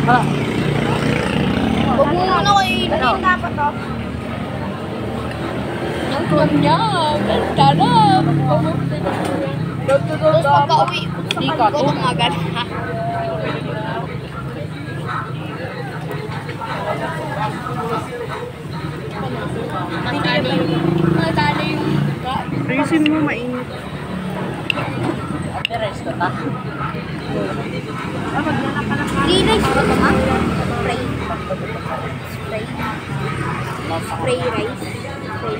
Ha? Huwag mo muna ko iinin dapat to. Ang tuwan niya. Ganda na. Tapos pagka-uwi, ko itong agad. Matali yung Ayusin mo, mainit. Rest ka ta? Free rice ko ito, ma? Spray. Spray. Spray rice. Spray.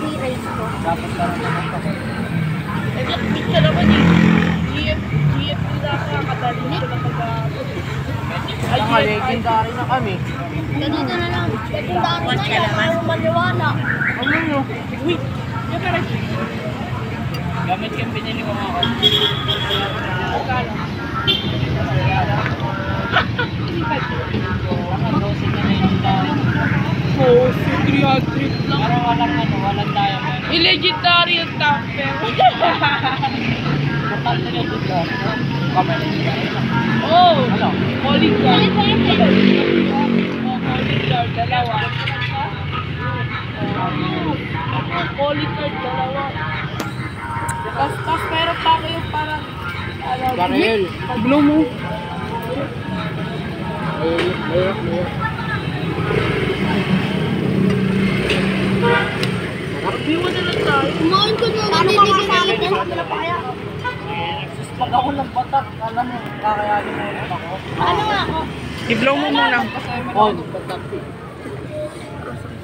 Free rice ko. Picture ako ni GF nila ka kadali ko na Ang legendary na kami. Ganito na lang. Legendary na yan. Ayaw maniwala. Ano nyo? Uy! Yung parang Gamit yung pinili ko mga Kala. Oh, 300 lang. Parang walang diamond. I-legendary yung tamper. Total na legendary. Kami. Oh! Ano? Calling card. Oh, calling card, dalawa. Calling card, dalawa. Tapos meron pa ako yung parang Baril. blow mo. Hindi mo na lang tayo. Kumain ko na. Paano ka kasama ko? Pag ako ng batak, alam mo, kakayanin mo ulit ako. Ano nga ako? I-blow mo muna. On, batak.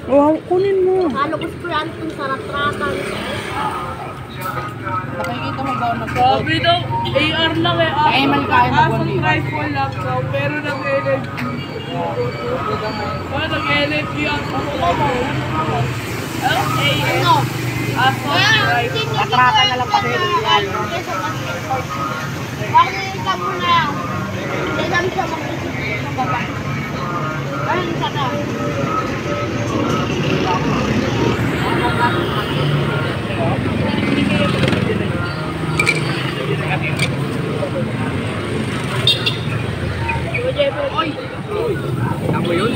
Wow, kunin mo. Halo ko si Kuya itong sarap-ratan. Nakikita mo ba ako Sabi daw, AR lang eh. Emal kaya mag-1v1. Asong rifle lang daw, pero nag-LFG. Oh, nag-LFG ang Ano? Asong rifle. Katrata na lang kasi. Bakit nilita mo na yan? Hindi namin siya mag-isip sa baba. Ano yung sana? Oy! Ako yun?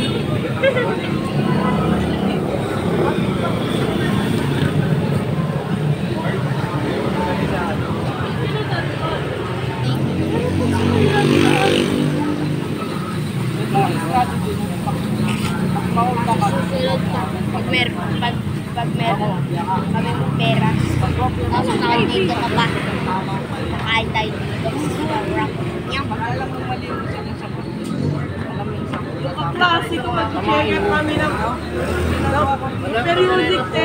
Susunod ka. Pag meron kami ng pera. Tapos nakandito ka pa. Nakain tayo dito. Yan. Yung kaklase ko, mag-check kami ng periodic test.